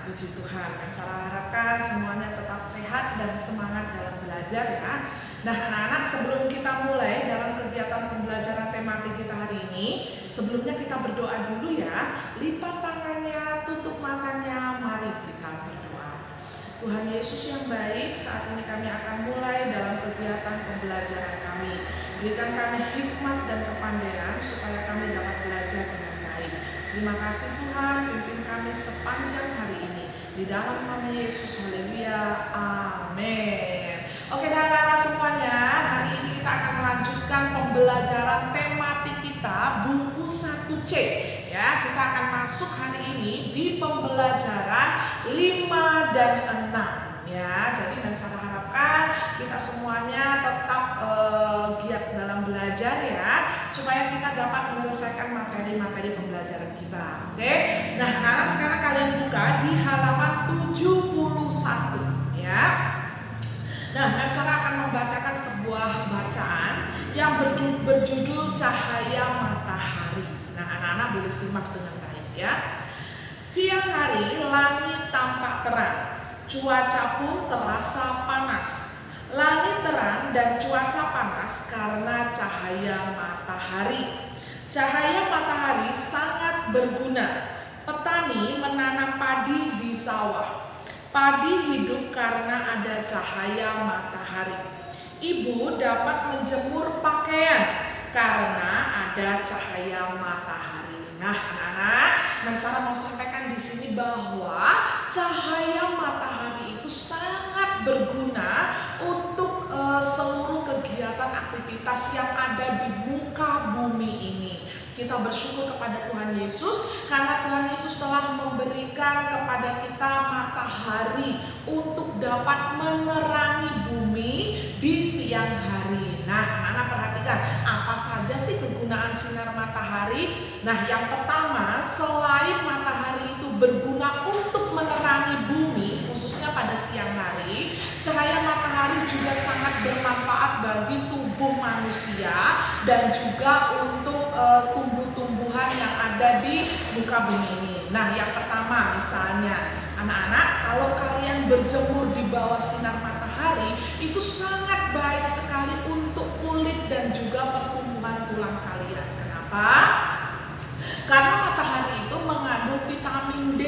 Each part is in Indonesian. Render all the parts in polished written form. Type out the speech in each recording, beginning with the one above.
Puji Tuhan, Sarah harapkan semuanya tetap sehat dan semangat dalam belajar ya. Nah anak-anak, sebelum kita mulai dalam kegiatan pembelajaran tematik kita hari ini, sebelumnya kita berdoa dulu ya. Lipat tangannya, tutup matanya, mari kita berdoa. Tuhan Yesus yang baik, saat ini kami akan mulai dalam kegiatan pembelajaran kami. Berikan kami hikmat dan kepandaian supaya kami dapat belajar dengan baik. Terima kasih Tuhan, pimpin kami sepanjang hari ini. Di dalam nama Yesus, haleluya, amin. Oke anak-anak semuanya, hari ini kita akan melanjutkan pembelajaran tematik kita, buku 1C. Ya, kita akan masuk hari ini di pembelajaran 5 dan 6. Ya, jadi Sarah harapkan kita semuanya tetap giat dalam belajar ya, supaya kita dapat menyelesaikan materi-materi pembelajaran kita. Oke. Nah, anak-anak sekarang kalian buka di halaman 71 ya. Nah, Sarah akan membacakan sebuah bacaan yang berjudul Cahaya Matahari. Nah, anak-anak boleh simak dengan baik ya. Siang hari langit tampak terang, cuaca pun terasa panas. Langit terang dan cuaca panas karena cahaya matahari. Cahaya matahari sangat berguna. Petani menanam padi di sawah. Padi hidup karena ada cahaya matahari. Ibu dapat menjemur pakaian karena ada cahaya matahari. Nah, anak-anak, Sarah mau sampaikan di sini bahwa cahaya matahari itu sangat berguna untuk seluruh kegiatan aktivitas yang ada di muka bumi ini. Kita bersyukur kepada Tuhan Yesus karena Tuhan Yesus telah memberikan kepada kita matahari untuk dapat menerangi bumi di siang hari. Nah, anak-anak perhatikan apa saja sih kegunaan sinar matahari. Nah, yang pertama, selain matahari itu berguna untuk menerangi bumi, khususnya pada siang hari, cahaya matahari juga sangat bermanfaat bagi tubuh manusia dan juga untuk tumbuh-tumbuhan yang ada di muka bumi ini. Nah, yang pertama misalnya, anak-anak, kalau kalian berjemur di bawah sinar matahari, itu sangat baik sekali untuk kulit dan juga pertumbuhan tulang kalian. Kenapa? Karena matahari itu mengandung vitamin D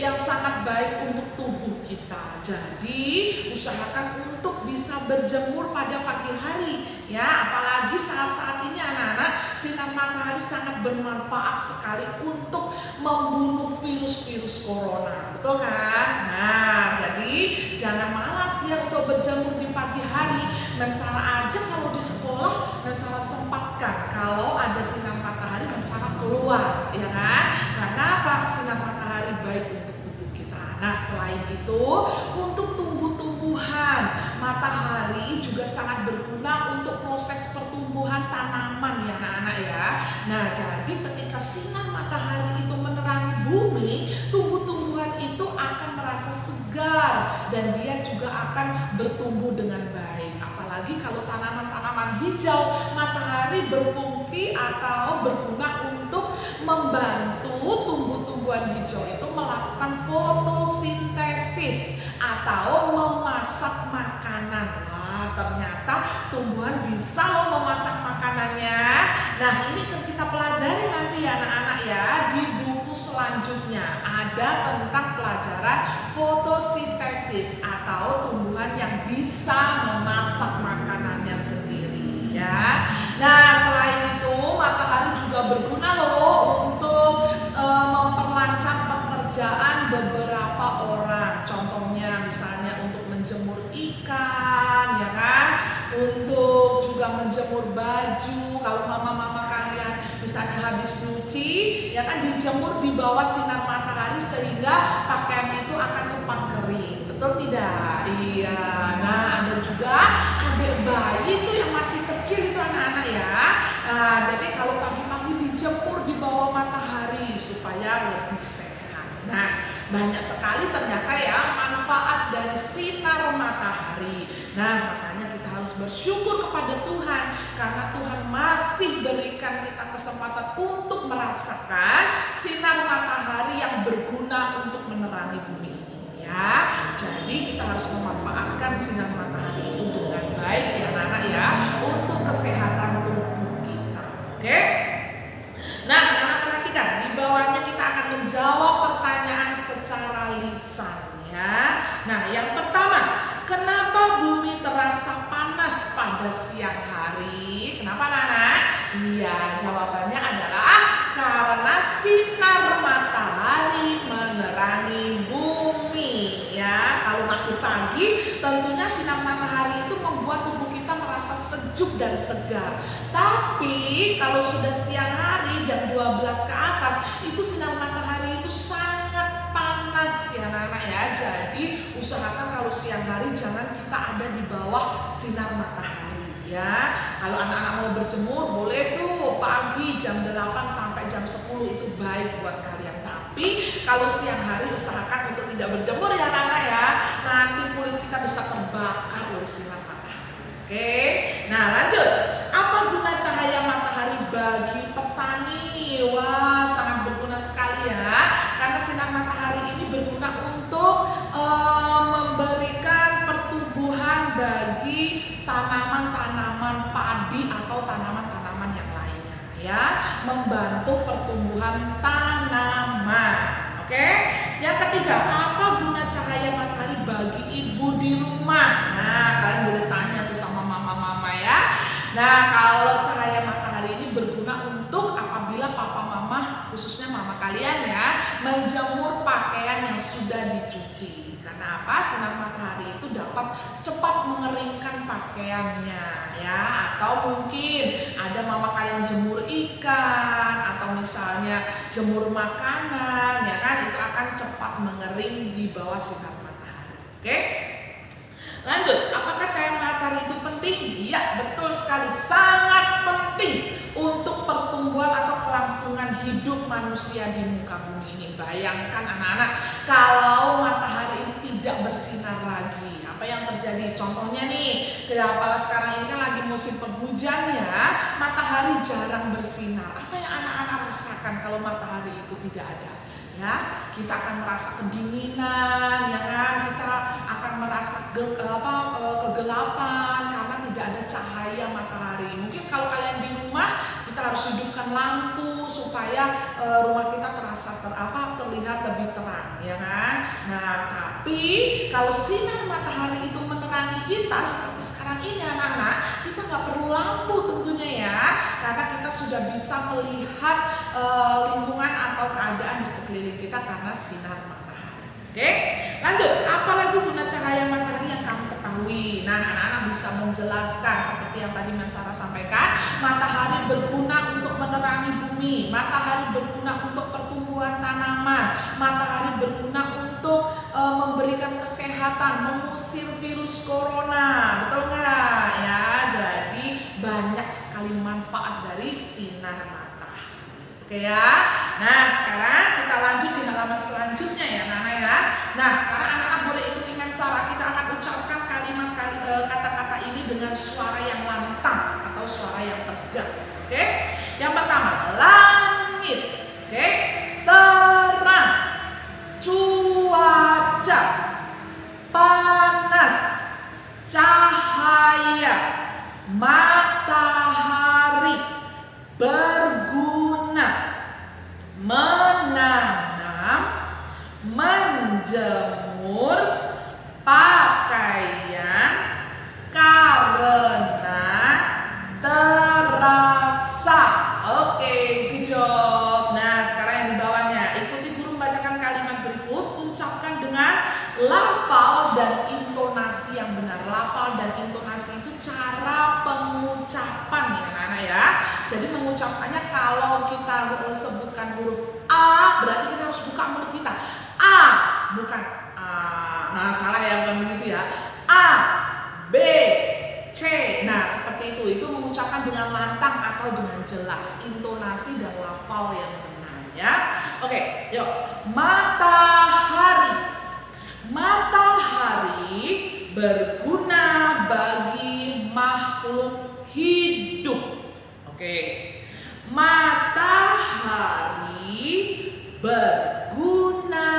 yang sangat baik untuk tubuh kita. Jadi usahakan untuk bisa berjemur pada pagi hari ya, apalagi saat-saat ini anak-anak, sinar matahari sangat bermanfaat sekali untuk membunuh virus-virus corona, betul kan? Nah, jadi jangan malas ya untuk berjemur di pagi hari. Sarah aja kalau di sekolah, Sarah sempatkan kalau ada sinar matahari, Sarah keluar, ya kan? Karena apa? Sinar matahari baik untuk tubuh kita. Nah, selain itu, untuk tumbuh-tumbuhan, matahari juga sangat berguna untuk proses pertumbuhan tanaman ya anak-anak ya. Nah, jadi ketika sinar matahari itu menerangi bumi, tumbuh-tumbuhan itu akan merasa segar dan dia juga akan bertumbuh dengan baik. Apalagi kalau tanaman-tanaman hijau, matahari berfungsi atau berguna untuk membantu tumbuh-tumbuhan hijau itu melakukan fotosintesis atau memasak makanan. Wah, ternyata tumbuhan bisa loh memasak makanannya. Nah, ini kan kita pelajari nanti ya anak-anak ya, di buku selanjutnya ada tentang pelajaran fotosintesis atau tumbuhan yang bisa memasak makanannya sendiri ya. Nah, selain itu matahari juga berguna loh untuk memperlancar pekerjaan beberapa orang. Contohnya misalnya untuk menjemur ikan ya kan, untuk juga menjemur baju. Kalau mama-mama kalian misalnya habis nyuci ya kan, dijemur di bawah sinar matahari sehingga pakaian itu akan cepat kering, betul tidak? Iya. Nah, ada juga adik bayi itu yang masih kecil itu anak-anak ya. Nah, jadi kalau pagi-pagi dijemur di bawah matahari supaya lebih sehat. Nah, banyak sekali ternyata ya manfaat dari sinar matahari. Nah, makanya kita harus bersyukur kepada Tuhan karena Tuhan masih berikan kita kesempatan untuk merasakan sinar matahari yang berguna untuk menerangi bumi harus memanfaatkan sinar matahari itu dengan baik ya anak-anak ya, untuk kesehatan tubuh kita. Oke? Nah, anak-anak perhatikan, di bawahnya kita akan menjawab pertanyaan secara lisan ya. Nah, yang pertama, kenapa bumi terasa panas pada siang hari? Kenapa anak-anak? Iya, jawabannya adalah karena sinar matahari menerangi bumi ya. Kalau masih pagi, tentunya sinar matahari itu membuat tubuh kita merasa sejuk dan segar. Tapi kalau sudah siang hari jam 12 ke atas, itu sinar matahari itu sangat panas ya anak-anak ya. Jadi usahakan kalau siang hari jangan kita ada di bawah sinar matahari ya. Kalau anak-anak mau berjemur boleh tuh pagi jam 8 sampai jam 10 itu baik buat kalian. Tapi kalau siang hari usahakan untuk tidak berjemur ya anak-anak ya. Nanti kulit kita bisa terbakar oleh sinar matahari. Oke. Nah, lanjut. Apa guna cahaya matahari bagi petani? Wah, sangat berguna sekali ya. Karena sinar matahari ini berguna untuk memberikan pertumbuhan bagi tanaman-tanaman padi atau tanaman-tanaman yang lainnya ya, membantu pertumbuhan tanaman. Oke? Yang ketiga, apa guna cahaya matahari bagi ibu di rumah? Nah, kalian boleh tanya tuh sama mama-mama ya. Nah, kalau cahaya matahari ini berguna untuk apabila papa mama, khususnya mama kalian ya, menjemur pakaian yang sudah dicuci. Karena apa? Sinar matahari itu dapat cepat mengeringkan pakaiannya ya. Atau mungkin ada mama kalian jemur ikan atau misalnya jemur makanan ya kan, itu akan cepat mengering di bawah sinar matahari. Oke? Lanjut, apakah cahaya matahari itu penting? Iya, betul sekali, sangat penting untuk pertumbuhan atau kelangsungan hidup manusia di muka bumi ini. Bayangkan anak-anak, kalau matahari itu tidak bersinar lagi, apa yang terjadi? Contohnya nih, apalagi sekarang ini kan lagi musim penghujan ya, matahari jarang bersinar. Apa yang anak-anak rasakan kalau matahari itu tidak ada? Ya, kita akan merasa kedinginan, ya kan? Kita akan merasa kegelapan karena tidak ada cahaya matahari. Mungkin kalau kalian di rumah, kita harus hidupkan lampu supaya rumah kita terlihat lebih terang, ya kan? Nah, tapi kalau sinar matahari itu menerangi kita seperti sekarang ini anak-anak, kita nggak perlu lampu tentunya ya, karena kita sudah bisa melihat lingkungan atau keadaan di sekeliling kita karena sinar matahari. Oke, lanjut. Apalagi guna cahaya matahari yang kamu ketahui? Nah, anak-anak bisa menjelaskan seperti yang tadi Mem Sarah sampaikan. Matahari berguna untuk menerangi bumi, matahari berguna untuk pertumbuhan tanaman, matahari berguna untuk memberikan kesehatan, mengusir virus corona, betul nggak? Ya, jadi banyak sekali manfaat dari sinar matahari. Oke ya. Nah, sekarang kita lanjut di halaman selanjutnya ya, anak-anak ya. Nah, sekarang anak-anak boleh ikuti Mem Sarah. Kita akan ucapkan kata-kata ini dengan suara yang lantang atau suara yang tegas. Oke? Yang pertama, langit. Oke? Terang. Cuaca. Panas. Cahaya. Matahari. Berguna. Menanam. Menjemur. Pakaian. Karena terasa. Oke, good job. Nah, sekarang yang di bawahnya, ikuti guru membacakan kalimat berikut, ucapkan dengan lafal dan intonasi yang benar. Lafal dan intonasi itu cara pengucapan ya anak-anak ya. Jadi mengucapkannya kalau kita sebutkan huruf A, berarti kita harus buka mulut kita. A, bukan A. Nah, salah ya, bukan begitu ya. A, B, C. Nah, seperti itu mengucapkan dengan lantang atau dengan jelas, intonasi dan lafal yang benar ya. Oke, yuk. Matahari. Matahari berguna bagi makhluk hidup. Oke. Matahari berguna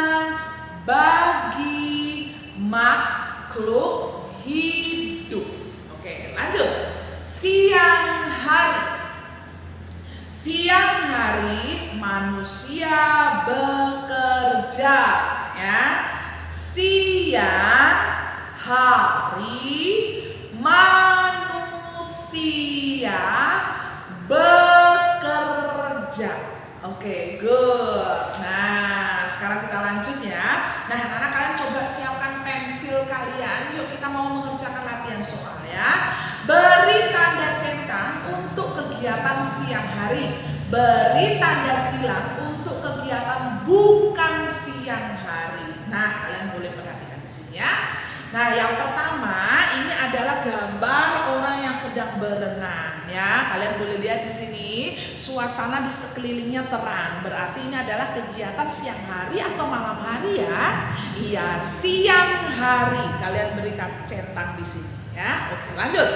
bagi makhluk Siang hari manusia bekerja, ya. Siang hari manusia bekerja. Oke, good. Nah, sekarang kita lanjut ya. Nah, anak-anak kalian coba siapkan pensil kalian. Yuk kita mau mengerjakan latihan soal ya. Beri tanda centang untuk kegiatan siang hari. Beri tanda silang untuk kegiatan bukan siang hari. Nah, kalian boleh perhatikan di sini ya. Nah, yang pertama ini adalah gambar orang yang sedang berenang ya. Kalian boleh lihat di sini suasana di sekelilingnya terang. Berarti ini adalah kegiatan siang hari atau malam hari ya? Iya, siang hari. Kalian berikan centang di sini ya. Oke, lanjut.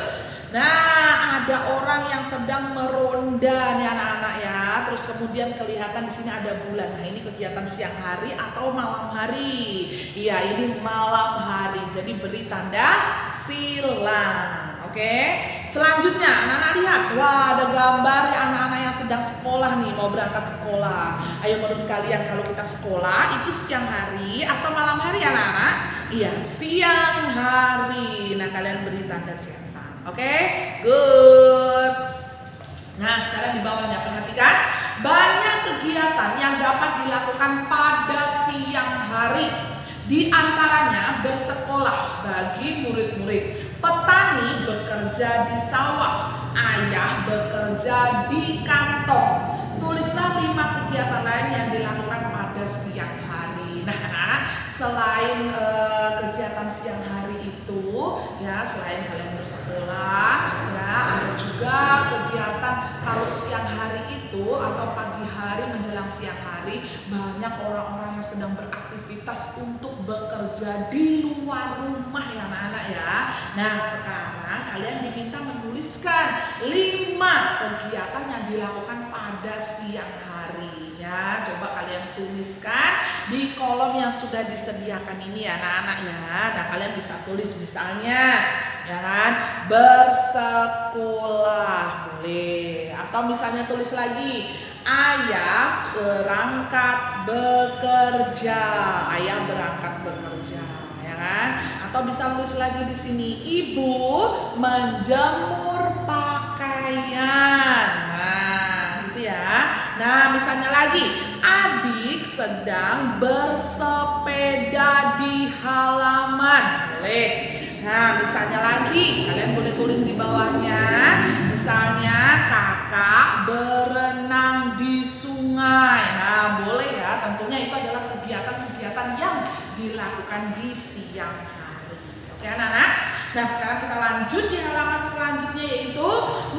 Nah, ada orang yang sedang meronda nih anak-anak ya. Terus kemudian kelihatan di sini ada bulan. Nah, ini kegiatan siang hari atau malam hari? Iya, ini malam hari. Jadi beri tanda silang. Oke. Selanjutnya, anak-anak lihat. Wah, ada gambar ya anak-anak yang sedang sekolah nih, mau berangkat sekolah. Ayo menurut kalian kalau kita sekolah itu siang hari atau malam hari anak-anak? Iya, siang hari. Nah, kalian beri tanda centang. Oke, good. Nah, sekarang di bawahnya perhatikan banyak kegiatan yang dapat dilakukan pada siang hari. Di antaranya bersekolah bagi murid-murid, petani bekerja di sawah, ayah bekerja di kantor. Tulislah 5 kegiatan lain yang dilakukan pada siang hari. Nah, anak-anak, selain kegiatan siang hari itu ya, selain kalian bersekolah ya, ada juga kegiatan kalau siang hari itu atau pagi hari menjelang siang hari banyak orang-orang yang sedang beraktivitas untuk bekerja di luar rumah ya anak-anak ya. Nah, sekarang kalian diminta menuliskan 5 kegiatan yang dilakukan pada siang hari ya. Coba kalian tuliskan di kolom yang sudah disediakan ini ya anak-anak ya. Nah, kalian bisa tulis misalnya ya kan, bersekolah boleh, atau misalnya tulis lagi ayah berangkat bekerja, ayah berangkat bekerja ya kan, atau bisa tulis lagi di sini ibu menjemur pakaian. Nah, gitu ya. Nah, misalnya lagi adik sedang bersepeda di halaman. Boleh. Nah, misalnya lagi kalian boleh tulis di bawahnya. Misalnya kakak berenang di sungai. Nah, boleh ya. Tentunya itu adalah kegiatan-kegiatan yang dilakukan di siang hari. Oke anak-anak. Nah, sekarang kita lanjut di halaman selanjutnya, yaitu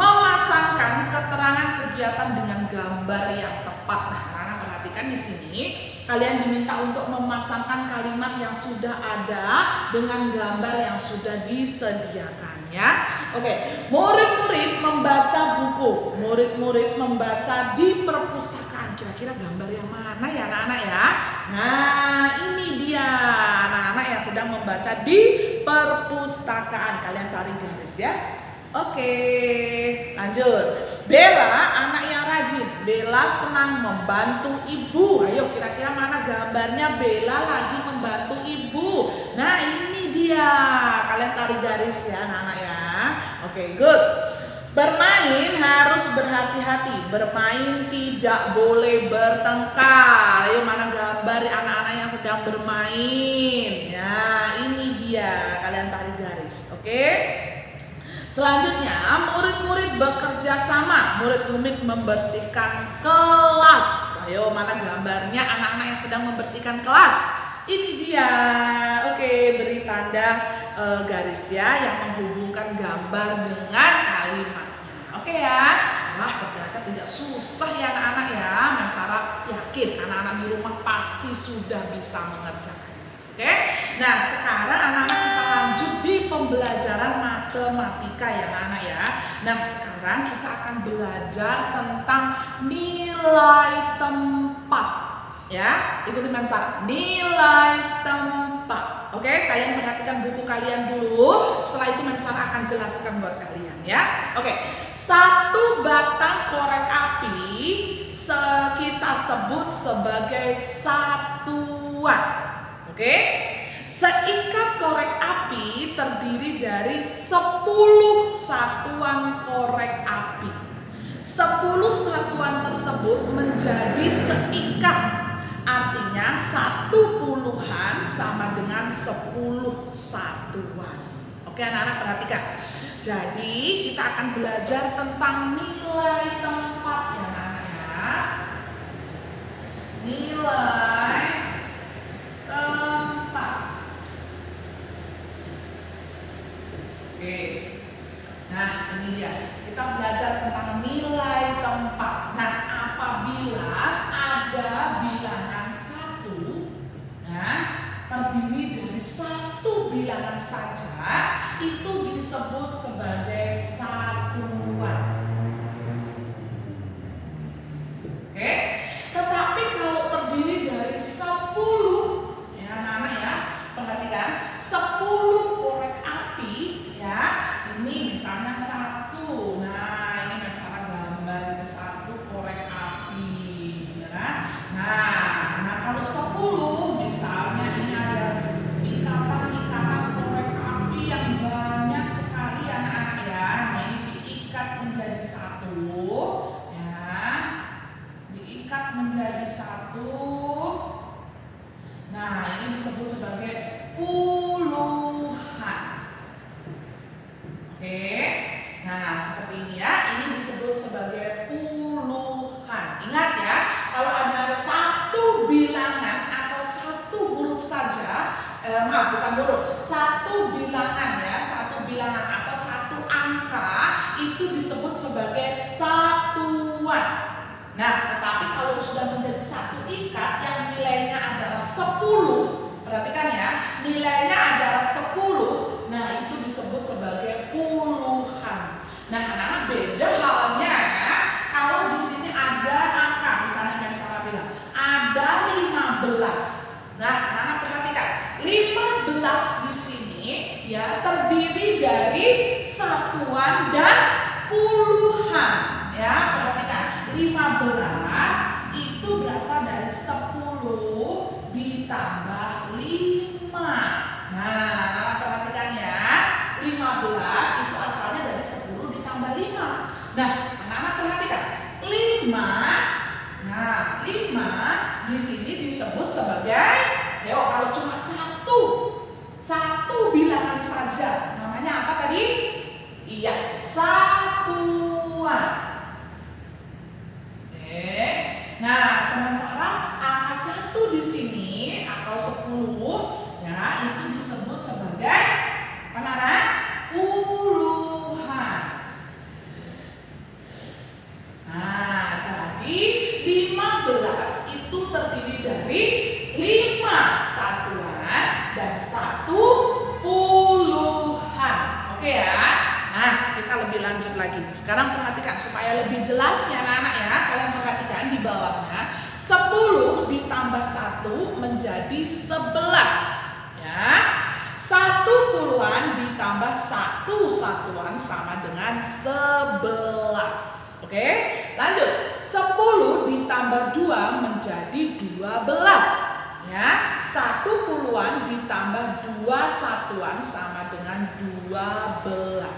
memasangkan keterangan kegiatan dengan gambar yang tepat. Nah, anak-anak perhatikan di sini. Kalian diminta untuk memasangkan kalimat yang sudah ada dengan gambar yang sudah disediakan ya. Oke, murid-murid membaca buku, murid-murid membaca di perpustakaan. Kira-kira gambar yang mana ya anak-anak ya? Nah, ini dia anak-anak yang sedang membaca di perpustakaan. Kalian tarik garis ya. Oke, lanjut. Bella anak yang rajin. Bella senang membantu ibu. Ayo, kira-kira mana gambarnya Bella lagi membantu ibu? Nah, ini dia. Kalian tarik garis ya anak-anak ya. Oke, good. Bermain harus berhati-hati. Bermain tidak boleh bertengkar. Ayo, mana gambar anak-anak yang sedang bermain? Nah, ini dia. Kalian tarik garis. Oke. Selanjutnya, murid-murid bekerja sama. Murid-murid membersihkan kelas. Ayo, mana gambarnya anak-anak yang sedang membersihkan kelas? Ini dia. Oke, beri tanda garis ya yang menghubungkan gambar dengan kalimatnya. Oke ya. Wah, ternyata tidak susah ya anak-anak ya. Mem Sarah yakin anak-anak di rumah pasti sudah bisa mengerjakan. Oke, nah sekarang anak-anak kita lanjut di pembelajaran matematika ya anak-anak ya. Nah, sekarang kita akan belajar tentang nilai tempat ya. Ikuti Mem Sarah, nilai tempat. Oke, kalian perhatikan buku kalian dulu. Setelah itu Mem Sarah akan jelaskan buat kalian ya. Oke, satu batang korek api kita sebut sebagai satuan. Oke? Seikat korek api terdiri dari 10 satuan korek api. 10 satuan tersebut menjadi seikat. Artinya 1 puluhan sama dengan 10 satuan. Oke anak-anak, perhatikan. Jadi kita akan belajar tentang nilai tempat ya anak-anak ya. Nilai tempat. Oke. Nah, ini dia. Kita belajar tentang nilai tempat. Nah, apabila ada bilangan 1, nah, terdiri dari 1 bilangan saja, itu disebut sebagai satuan. Oke? Tetapi kalau terdiri dari 10, ya anak-anak ya, perhatikan, 10 korek api, ya, ini misalnya 1. Nah, ini misalnya gambar ini 1 korek api, ya kan? Nah, kalau 10, misalnya ini ada ikatan korek api yang banyak sekali anak-anak ya. Nah, ini diikat menjadi 1, ya. Diikat menjadi 1. Nah, ini disebut sebagai puluhan. Oke. Nah, seperti ini ya. Ini disebut sebagai puluhan. Ingat ya, kalau ada 1 bilangan atau 1 huruf saja, bukan huruf, 1 bilangan ya, 1 bilangan atau 1 angka itu disebut sebagai satuan. Nah, tetapi kalau sudah menjadi 1 ikat yang nilainya adalah 10, perhatikan ya, nilainya adalah 10, nah itu disebut sebagai puluhan. Nah, anak-anak beda halnya ya, kalau di sini ada angka, misalnya bilang ada 15. Nah, anak-anak perhatikan, 15 di sini ya terdiri dari satuan dan puluhan. Ya, perhatikan, 15 itu berasal dari 10 ditambah 5. Nah, anak-anak perhatikan ya, 15 itu asalnya dari 10 ditambah 5. Nah, anak-anak perhatikan, 5. Nah, 5 di sini disebut sebagai, kalau cuma satu bilangan saja, namanya apa tadi? Iya, satuan. Oke. Nah, sementara angka 1 di sini atau 10 ya, itu disebut sebagai apa namanya? Puluhan. Nah, jadi 15 itu terdiri dari 5 satuan dan 1 puluhan. Oke ya. Nah, kita lebih lanjut lagi. Sekarang perhatikan supaya lebih jelas ya anak-anak ya. Kalian perhatikan di bawahnya. 10 ditambah 1 menjadi 11. Ya. 1 puluhan ditambah 1 satuan sama dengan 11. Oke, lanjut. 10 ditambah 2 menjadi 12. Ya, 1 puluhan ditambah 2 satuan sama dengan 12.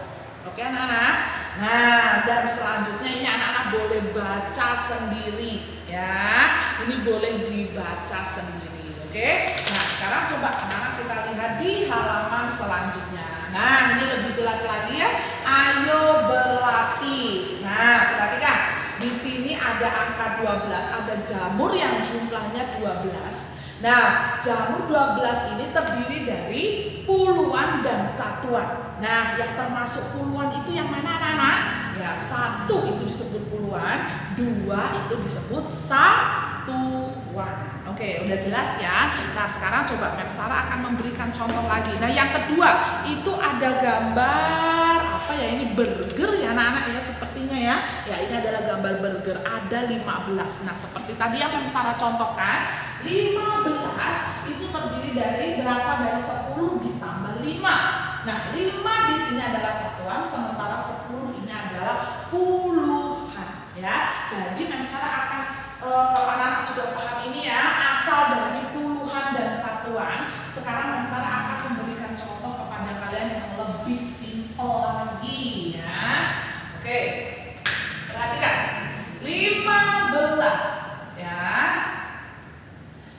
Oke anak-anak. Nah, dan selanjutnya ini anak-anak boleh baca sendiri ya. Ini boleh dibaca sendiri. Oke. Nah, sekarang coba anak-anak kita lihat di halaman selanjutnya. Nah, ini lebih jelas lagi ya. Ayo berlatih. Nah, perhatikan. Di sini ada angka 12, ada jamur yang jumlahnya 12. Nah, jamur 12 ini terdiri dari puluhan dan satuan. Nah, yang termasuk puluhan itu yang mana anak-anak? Ya, 1 itu disebut puluhan, 2 itu disebut satuan. Oke, udah jelas ya. Nah, sekarang coba Mem Sarah akan memberikan contoh lagi. Nah, yang kedua itu ada gambar apa ya, ini burger ya anak-anak ya, sepertinya ya. Ya, ini adalah gambar burger, ada 15. Nah, seperti tadi yang Mem Sarah contohkan, 15 itu terdiri dari, berasal dari 10 ditambah 5. Nah, 5 di sini adalah satuan, sementara 10 ini adalah adalah puluhan ya. Jadi Mem Sarah akan kalau anak-anak sudah paham ini ya, asal dari puluhan dan satuan, sekarang Mem Sarah akan memberikan contoh kepada kalian yang lebih simpel lagi ya. Oke, perhatikan 15 ya.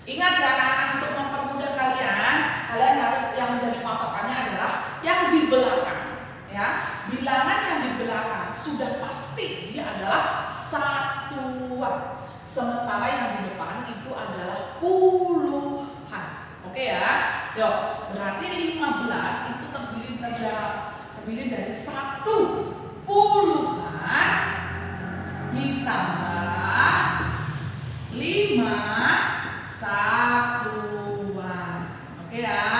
Ingat ya anak-anak, untuk mempermudah kalian harus yang menjadi patokannya adalah yang di belakang ya. Bilangan yang di belakang sudah pasti dia adalah satuan. Sementara yang di depan itu adalah puluhan. Oke ya. Yuk, berarti 15 itu terdiri dari 1 puluhan ditambah 5 satuan. Oke ya.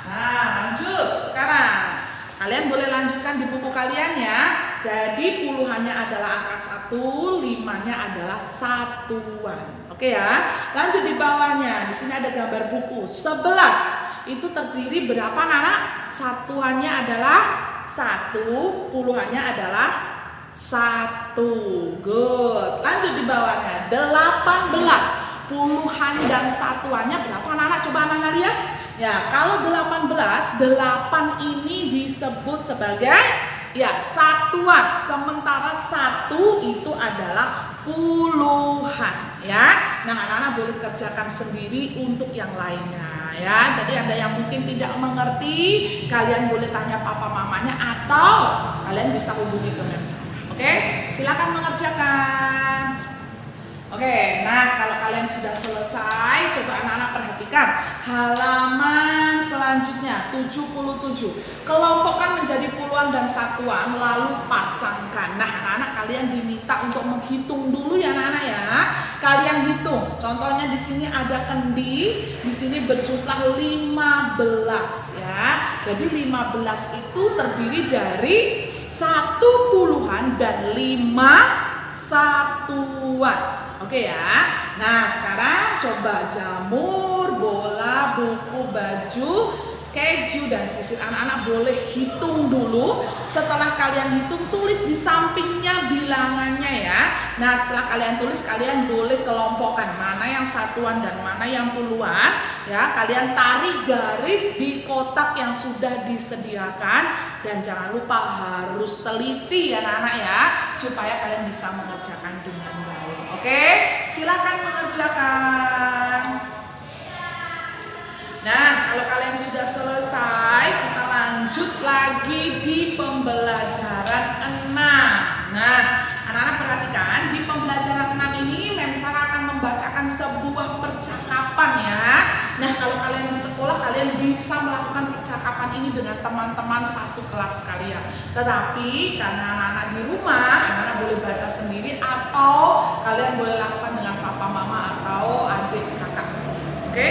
Nah, lanjut. Sekarang kalian boleh lanjutkan di buku kalian ya. Jadi puluhannya adalah angka 1, 5-nya adalah satuan. Oke ya. Lanjut di bawahnya. Di sini ada gambar buku. 11 itu terdiri berapa anak? Satuannya adalah 1, puluhannya adalah 1. Good. Lanjut di bawahnya. 18 puluhan dan satuannya berapa anak-anak? Coba anak-anak lihat. Ya, kalau 18, 8 ini disebut sebagai ya satuan, sementara 1 itu adalah puluhan ya. Nah, anak-anak boleh kerjakan sendiri untuk yang lainnya ya. Jadi ada yang mungkin tidak mengerti, kalian boleh tanya papa mamanya atau kalian bisa hubungi ke Mem Sarah. Oke, silakan mengerjakan. Oke, nah kalau kalian sudah selesai, coba anak-anak perhatikan halaman selanjutnya 77. Kelompokkan menjadi puluhan dan satuan lalu pasangkan. Nah, anak-anak kalian diminta untuk menghitung dulu ya anak-anak ya. Kalian hitung. Contohnya di sini ada kendi, di sini berjumlah 15 ya. Jadi 15 itu terdiri dari 1 puluhan dan 5 satuan. Oke ya. Nah, sekarang coba jamur, bola, buku, baju, keju, dan sisir. Anak-anak boleh hitung dulu. Setelah kalian hitung, tulis di sampingnya bilangannya ya. Nah, setelah kalian tulis, kalian boleh kelompokkan mana yang satuan dan mana yang puluhan ya. Kalian tarik garis di kotak yang sudah disediakan. Dan jangan lupa harus teliti ya anak-anak ya, supaya kalian bisa mengerjakan dengan baik. Oke, silakan mengerjakan. Nah, kalau kalian sudah selesai, kita lanjut lagi di pembelajaran 6. Nah, anak-anak perhatikan, di pembelajaran 6 ini Mem Sarah akan membacakan sebuah percakapan ya. Nah, kalau kalian di sekolah, kalian bisa melakukan percakapan ini dengan teman-teman satu kelas kalian. Tetapi karena anak-anak di rumah, anak-anak boleh baca sendiri atau kalian boleh lakukan dengan papa mama atau adik kakak. Oke?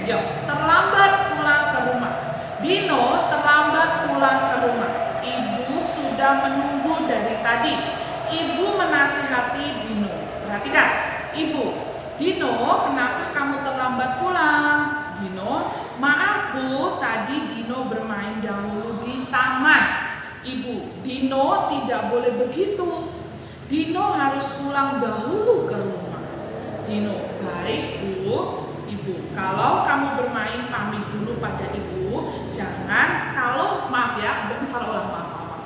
Yuk, terlambat pulang ke rumah. Dino terlambat pulang ke rumah. Ibu sudah menunggu dari tadi. Ibu menasihati Dino. Perhatikan, Ibu. Dino, kenapa kamu terlambat pulang? Dino, maaf Bu, tadi Dino bermain dahulu di taman. Ibu, Dino tidak boleh begitu. Dino harus pulang dahulu ke rumah. Dino, baik Bu. Ibu, kalau kamu bermain pamit dulu pada Ibu. Jangan, maaf ya, salah ulang, maaf.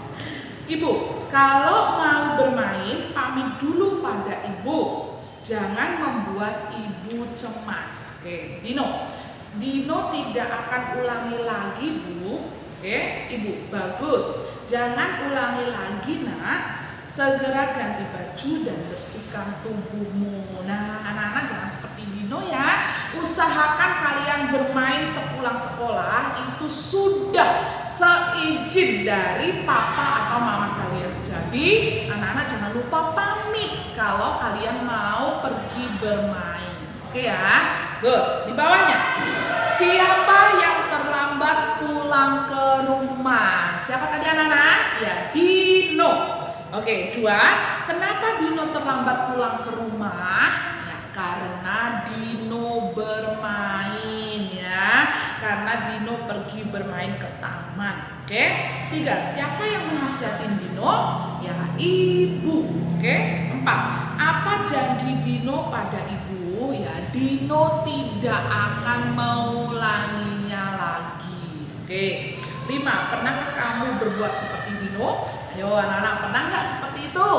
Ibu, kalau mau bermain pamit dulu pada Ibu. Jangan membuat Ibu cemas. Oke, Dino tidak akan ulangi lagi Bu. Oke, Ibu, bagus. Jangan ulangi lagi nak. Segera ganti baju dan bersihkan tubuhmu. Nah, anak-anak jangan seperti Dino ya. Usahakan kalian bermain sepulang sekolah itu sudah seizin dari papa atau mama kalian. Jadi, anak-anak jangan lupa pamit kalau kalian mau pergi bermain. Oke ya. Good. Di bawahnya. Siapa yang terlambat pulang ke rumah? Siapa tadi anak-anak? Ya, Dino. Oke, 2. Kenapa Dino terlambat pulang ke rumah? Ya, karena Dino bermain ya. Karena Dino pergi bermain ke taman. Oke. 3. Siapa yang menasihatin Dino? Ya, ibu. Oke, 4. Apa janji Dino pada ibu? Ya, Dino tidak akan mengulanginya lagi. Oke. 5. Pernahkah kamu berbuat seperti Dino? Ayo anak-anak, pernah nggak seperti itu?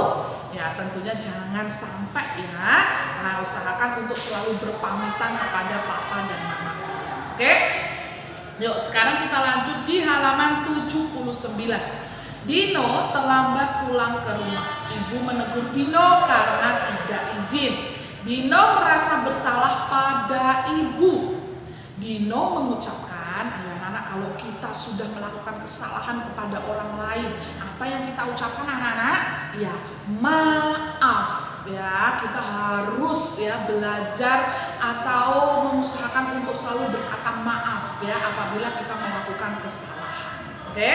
Ya, tentunya jangan sampai ya. Nah, usahakan untuk selalu berpamitan kepada papa dan mama kalian. Oke? Yuk, sekarang kita lanjut di halaman 79. Dino terlambat pulang ke rumah. Ibu menegur Dino karena tidak izin. Dino merasa bersalah pada ibu. Dino mengucapkan, anak-anak, kalau kita sudah melakukan kesalahan kepada orang lain, apa yang kita ucapkan anak-anak? Ya, maaf. Ya, kita harus ya belajar atau mengusahakan untuk selalu berkata maaf ya apabila kita melakukan kesalahan. Oke?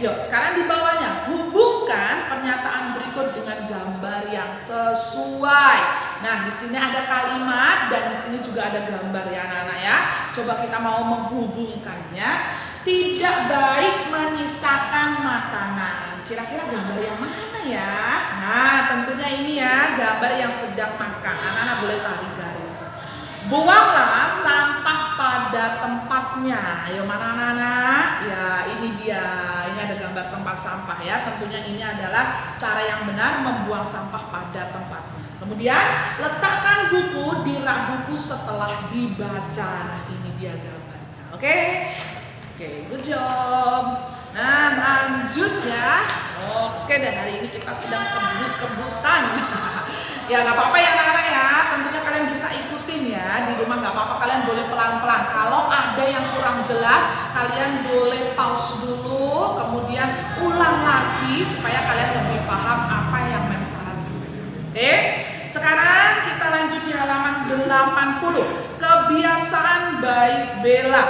Yuk, sekarang di bawahnya hubungkan pernyataan berikut dengan gambar yang sesuai. Nah, di sini ada kalimat dan di sini juga ada gambar ya anak-anak ya. Coba kita mau menghubungkannya. Tidak baik menyisakan makanan. Kira-kira gambar yang mana ya? Nah, tentunya ini ya, gambar yang sedang makan. Anak-anak boleh tarik garis. Buanglah sampah pada tempatnya. Ayo mana anak-anak? Ya, ini dia. Ini ada gambar tempat sampah ya. Tentunya ini adalah cara yang benar membuang sampah pada tempatnya. Kemudian letakkan buku di rak buku setelah dibaca. Nah, ini dia gambarnya. Oke? Oke, good job. Nah, lanjut ya. Oke deh, hari ini kita sedang kebut-kebutan. Ya nggak apa-apa ya anak-anak ya. Tentunya kalian bisa ikutin ya. Di rumah nggak apa-apa, kalian boleh pelan-pelan. Kalau ada yang kurang jelas, kalian boleh pause dulu, kemudian ulang lagi supaya kalian lebih paham apa yang Mem Sarah sampaikan. Oke? Sekarang kita lanjut di halaman 80. Kebiasaan baik Bella.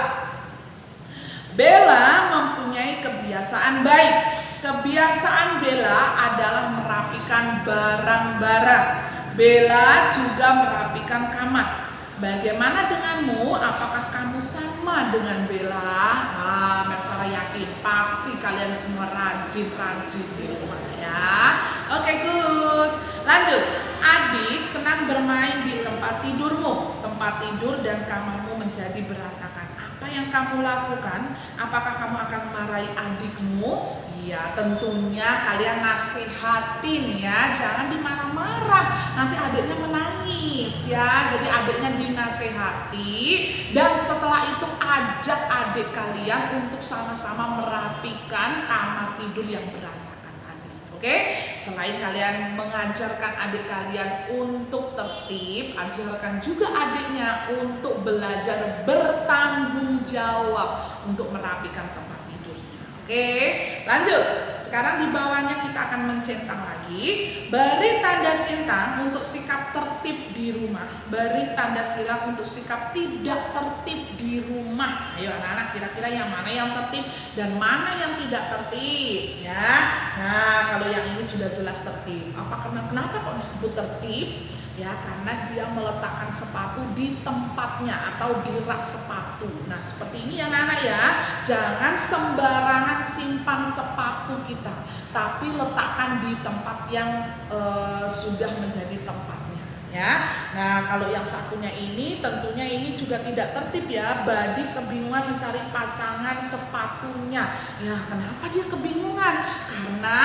Bella mempunyai kebiasaan baik. Kebiasaan Bella adalah merapikan barang-barang. Bella juga merapikan kamar. Bagaimana denganmu? Apakah kamu sama dengan Bella? Mem Sarah yakin pasti kalian semua rajin-rajin di rumah ya. Oke, good. Lanjut. Adik senang bermain di tempat tidurmu. Tempat tidur dan kamarmu menjadi berantakan. Apa yang kamu lakukan? Apakah kamu akan marahi adikmu? Ya, tentunya kalian nasihatin ya, jangan dimarah-marah. Nanti adiknya menangis ya. Jadi adiknya dinasehati dan setelah itu ajak adik kalian untuk sama-sama merapikan kamar tidur yang berantakan tadi. Oke? Selain kalian mengajarkan adik kalian untuk tertib, ajarkan juga adiknya untuk belajar bertanggung jawab untuk merapikan tempat tidurnya. Oke, lanjut. Sekarang di bawahnya kita akan mencentang lagi. Beri tanda centang untuk sikap tertib di rumah. Beri tanda silang untuk sikap tidak tertib di rumah. Ayo anak-anak, kira-kira yang mana yang tertib dan mana yang tidak tertib ya. Nah, kalau yang ini sudah jelas tertib. Kenapa kok disebut tertib? Ya, karena dia meletakkan sepatu di tempatnya atau di rak sepatu. Nah, seperti ini ya anak-anak ya. Jangan sembarangan simpan sepatu kita, tapi letakkan di tempat yang sudah menjadi tempatnya ya. Nah, kalau yang satunya ini tentunya ini juga tidak tertib ya. Badi kebingungan mencari pasangan sepatunya. Ya, kenapa dia kebingungan? Karena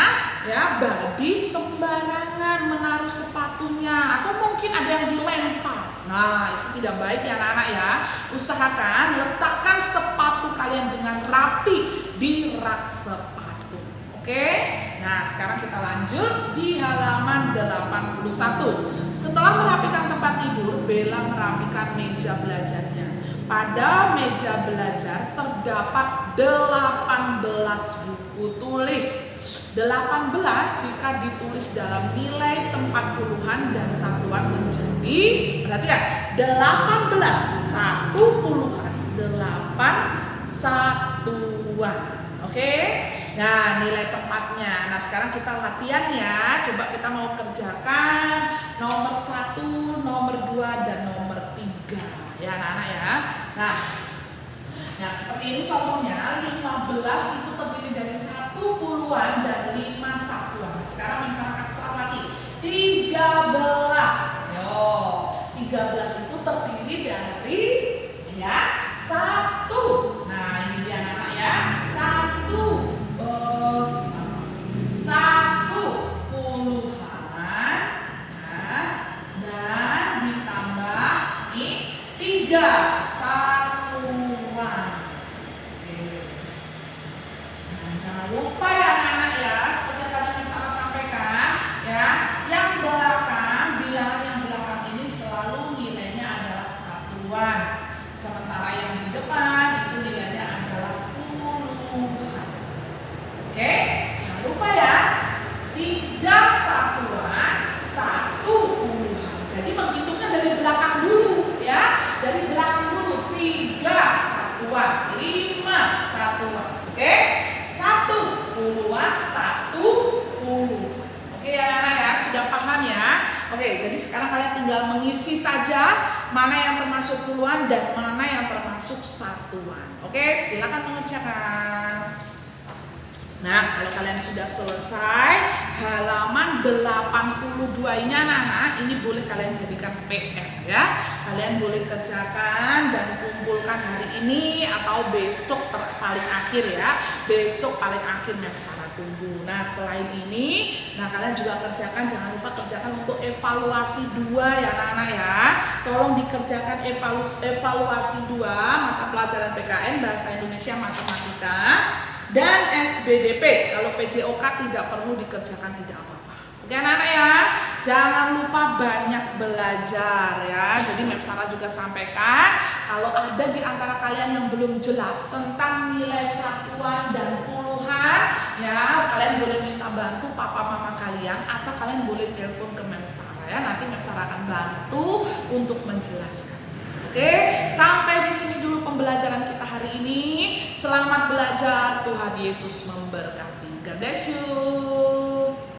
ya Badi sembarangan menaruh sepatunya atau mungkin ada yang dilempar. Nah, itu tidak baik ya anak-anak ya. Usahakan letakkan sepatu kalian dengan rapi di rak sepatu. Oke? Nah, sekarang kita lanjut di halaman 81. Setelah merapikan tempat tidur, Bella merapikan meja belajarnya. Pada meja belajar terdapat 18 buku tulis. 18 jika ditulis dalam nilai tempat puluhan dan satuan menjadi, perhatikan, 18 satu puluhan 8 satuan. Oke? Nah, nilai tempatnya. Nah, sekarang kita latihan ya. Coba kita mau kerjakan nomor 1, nomor 2 dan nomor 3 ya anak-anak ya. Nah, seperti ini contohnya. 15 itu terdiri dari 1 puluhan dan 5 satuan. Sekarang Sekarang Memsara kasih soal lagi. 13. Yo, 13 itu terdiri dari ya 1. Nah, ini dia anak-anak ya. 1 puluhan ya, dan ditambah nih 3 satuan. Nah, jangan lupa ya anak-anak ya, seperti yang tadi Memsara sampaikan ya, yang belakang, bilangan yang belakang ini selalu nilainya adalah satuan. Sementara yang di depan itu nilainya adalah puluhan. Oke, jangan lupa ya, 3 satuan, 1 puluhan. Jadi menghitungnya dari belakang dulu ya, dari belakang dulu. 3 satuan, 5 satuan. Oke, 1 puluhan, 1 puluhan. Oke ya anak-anak ya, sudah paham ya? Oke, jadi sekarang kalian tinggal mengisi saja mana yang termasuk puluhan dan mana yang termasuk satuan. Oke, silakan mengerjakan. Nah, kalau kalian sudah selesai, halaman 82 ini anak-anak, ini boleh kalian jadikan PR ya. Kalian boleh kerjakan dan kumpulkan hari ini atau besok paling akhir ya. Besok paling akhir Memsara tunggu. Nah, selain ini, nah kalian juga kerjakan, jangan lupa kerjakan untuk evaluasi 2 ya anak-anak ya. Tolong dikerjakan evaluasi 2 mata pelajaran PKN Bahasa Indonesia Matematika dan SBDP. Kalau PJOK tidak perlu dikerjakan, tidak apa-apa. Oke anak-anak ya, jangan lupa banyak belajar ya. Jadi Memsara juga sampaikan, kalau ada di antara kalian yang belum jelas tentang nilai satuan dan puluhan ya, kalian boleh minta bantu papa mama kalian atau kalian boleh telepon ke Memsara ya. Nanti Memsara akan bantu untuk menjelaskan. Oke, sampai di sini dulu pembelajaran kita hari ini. Selamat belajar, Tuhan Yesus memberkati. God bless you.